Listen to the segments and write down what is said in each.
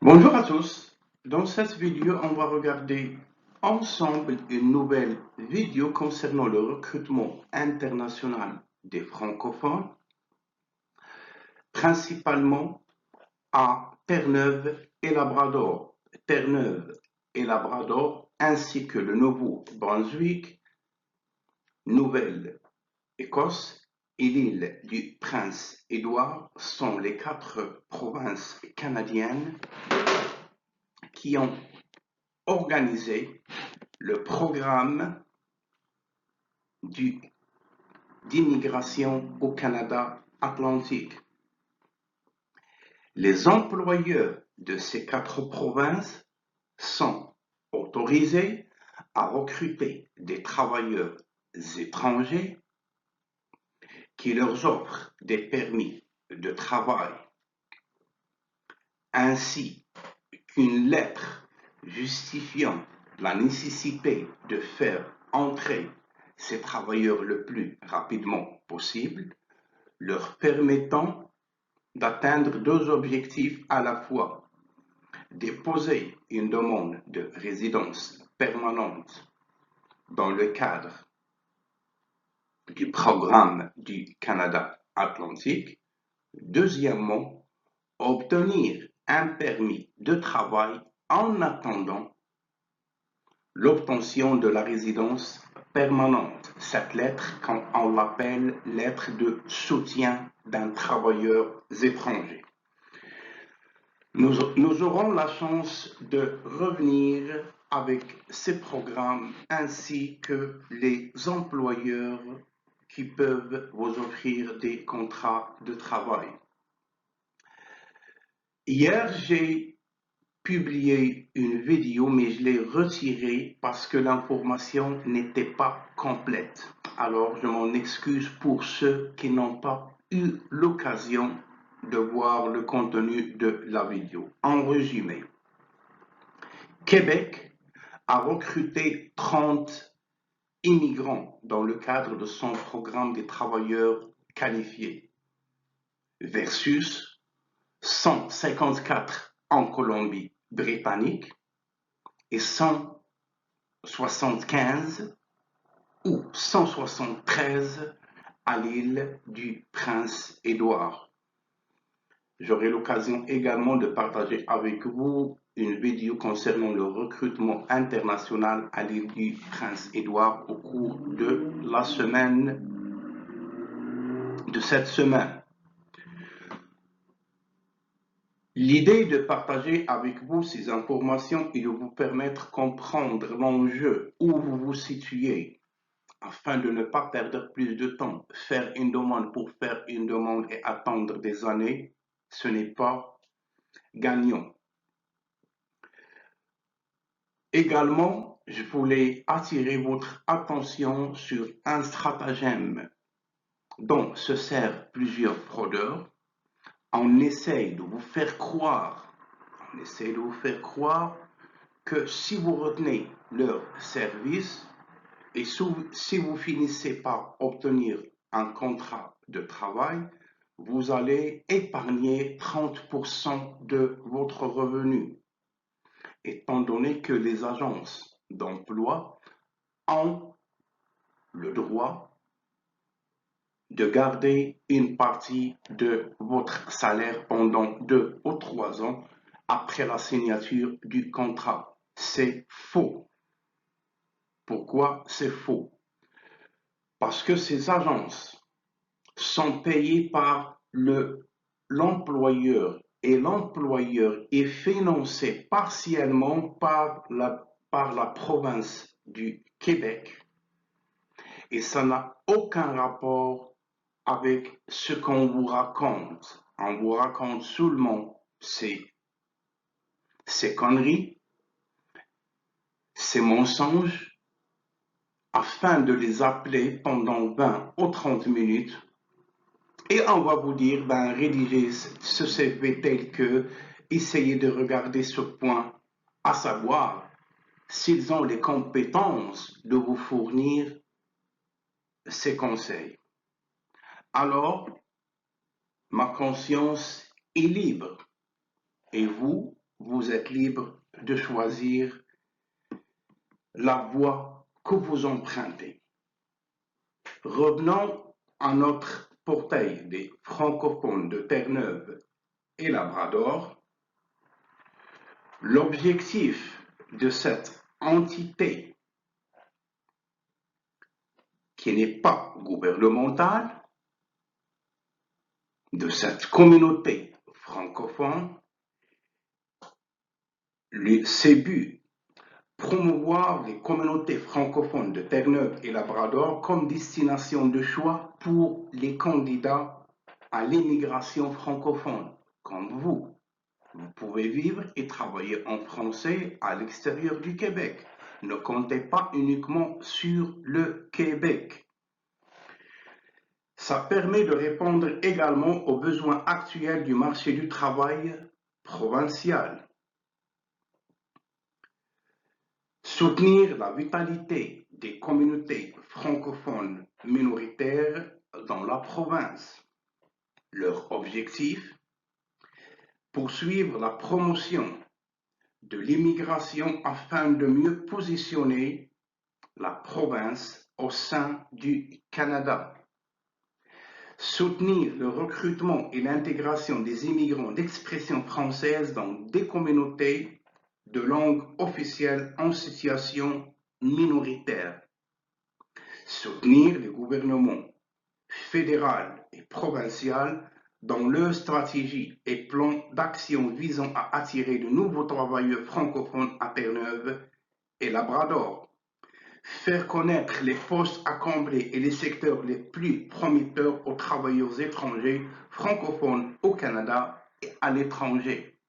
Bonjour à tous. Dans cette vidéo, on va regarder ensemble une nouvelle vidéo concernant le recrutement international des francophones, principalement à Terre-Neuve et Labrador. Terre-Neuve et Labrador, ainsi que le Nouveau-Brunswick, Nouvelle-Écosse et l'île du Prince-Édouard sont les 4 provinces canadiennes qui ont organisé le programme d'immigration au Canada atlantique. Les employeurs de ces 4 provinces sont autorisés à recruter des travailleurs étrangers qui leur offrent des permis de travail ainsi qu'une lettre justifiant la nécessité de faire entrer ces travailleurs le plus rapidement possible, leur permettant d'atteindre 2 objectifs à la fois: déposer une demande de résidence permanente dans le cadre du programme du Canada atlantique. Deuxièmement, obtenir un permis de travail en attendant l'obtention de la résidence permanente. Cette lettre, on l'appelle lettre de soutien d'un travailleur étranger. Nous aurons la chance de revenir avec ces programmes ainsi que les employeurs qui peuvent vous offrir des contrats de travail. Hier, j'ai publié une vidéo, mais je l'ai retirée parce que l'information n'était pas complète. Alors, je m'en excuse pour ceux qui n'ont pas eu l'occasion de voir le contenu de la vidéo. En résumé, Québec a recruté 30 immigrants dans le cadre de son programme des travailleurs qualifiés versus 154 en Colombie-Britannique et 175 ou 173 à l'île du Prince-Édouard. J'aurai l'occasion également de partager avec vous une vidéo concernant le recrutement international à l'île du Prince-Édouard au cours de cette semaine. L'idée de partager avec vous ces informations est de vous permettre de comprendre l'enjeu où vous vous situez afin de ne pas perdre plus de temps. Faire une demande pour faire une demande et attendre des années, ce n'est pas gagnant. Également, je voulais attirer votre attention sur un stratagème dont se servent plusieurs fraudeurs. On essaye de vous faire croire que si vous retenez leur service et si vous finissez par obtenir un contrat de travail, vous allez épargner 30% de votre revenu, étant donné que les agences d'emploi ont le droit de garder une partie de votre salaire pendant 2 ou 3 ans après la signature du contrat. C'est faux. Pourquoi c'est faux? Parce que ces agences sont payées par l'employeur et l'employeur est financé partiellement par la province du Québec et ça n'a aucun rapport avec ce qu'on vous raconte. On vous raconte seulement ces conneries, ces mensonges, afin de les appeler pendant 20 ou 30 minutes et on va vous dire, rédigez ce CV tel que, essayez de regarder ce point, à savoir s'ils ont les compétences de vous fournir ces conseils. Alors, ma conscience est libre et vous, vous êtes libre de choisir la voie que vous empruntez. Revenons à notre portail des francophones de Terre-Neuve et Labrador. L'objectif de cette entité qui n'est pas gouvernementale, de cette communauté francophone, ses buts: promouvoir les communautés francophones de Terre-Neuve et Labrador comme destination de choix pour les candidats à l'immigration francophone, comme vous. Vous pouvez vivre et travailler en français à l'extérieur du Québec. Ne comptez pas uniquement sur le Québec. Ça permet de répondre également aux besoins actuels du marché du travail provincial. Soutenir la vitalité des communautés francophones minoritaires dans la province. Leur objectif: poursuivre la promotion de l'immigration afin de mieux positionner la province au sein du Canada. Soutenir le recrutement et l'intégration des immigrants d'expression française dans des communautés de langue officielle en situation minoritaire. Soutenir les gouvernements fédéral et provincial dans leurs stratégies et plans d'action visant à attirer de nouveaux travailleurs francophones à Terre-Neuve et Labrador. Faire connaître les postes à combler et les secteurs les plus prometteurs aux travailleurs étrangers francophones au Canada et à l'étranger.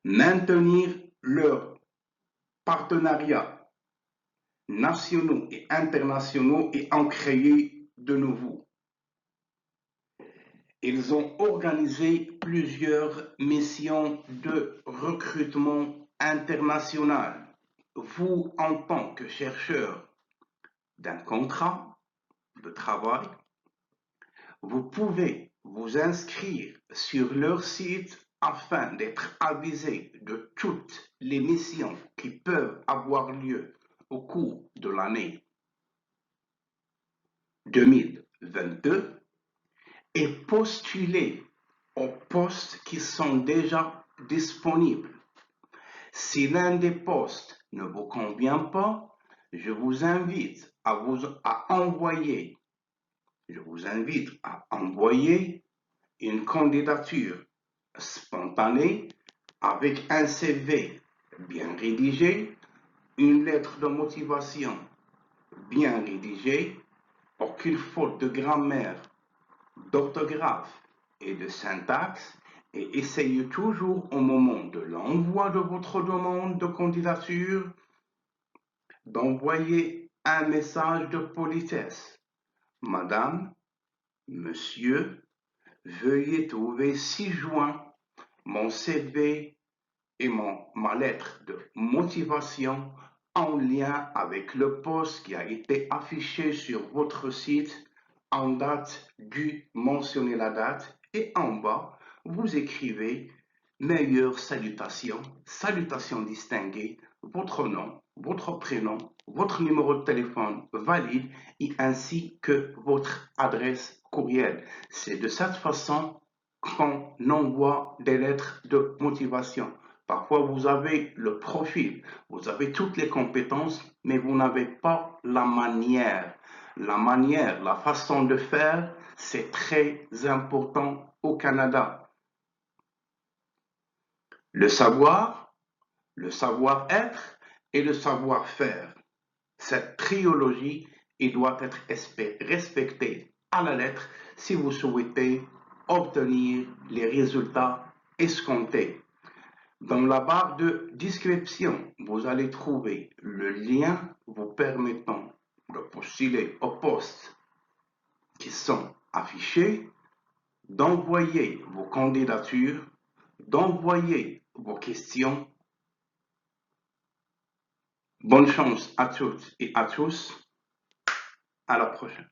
Maintenir leurs partenariats nationaux et internationaux et en créer de nouveaux. Ils ont organisé plusieurs missions de recrutement international. Vous, en tant que chercheur d'un contrat de travail, vous pouvez vous inscrire sur leur site afin d'être avisé de toutes les missions qui peuvent avoir lieu au cours de l'année 2022 et postuler aux postes qui sont déjà disponibles. Si l'un des postes ne vous convient pas, je vous invite à envoyer une candidature spontanée avec un CV bien rédigé, une lettre de motivation bien rédigée, aucune faute de grammaire, d'orthographe et de syntaxe, et essayez toujours au moment de l'envoi de votre demande de candidature d'envoyer un message de politesse. Madame, monsieur, veuillez trouver ci-joint mon CV et ma lettre de motivation en lien avec le poste qui a été affiché sur votre site en date du mentionner la date, et en bas, vous écrivez meilleures salutations, salutations distinguées, votre nom, votre prénom, votre numéro de téléphone valide et ainsi que votre adresse courriel. C'est de cette façon qu'on envoie des lettres de motivation. Parfois, vous avez le profil, vous avez toutes les compétences, mais vous n'avez pas la manière. La façon de faire, c'est très important au Canada. Le savoir, le savoir-être et le savoir-faire. Cette trilogie, il doit être respectée à la lettre si vous souhaitez obtenir les résultats escomptés. Dans la barre de description, vous allez trouver le lien vous permettant de postuler aux postes qui sont affichés, d'envoyer vos candidatures, d'envoyer vos questions. Bonne chance à toutes et à tous. À la prochaine.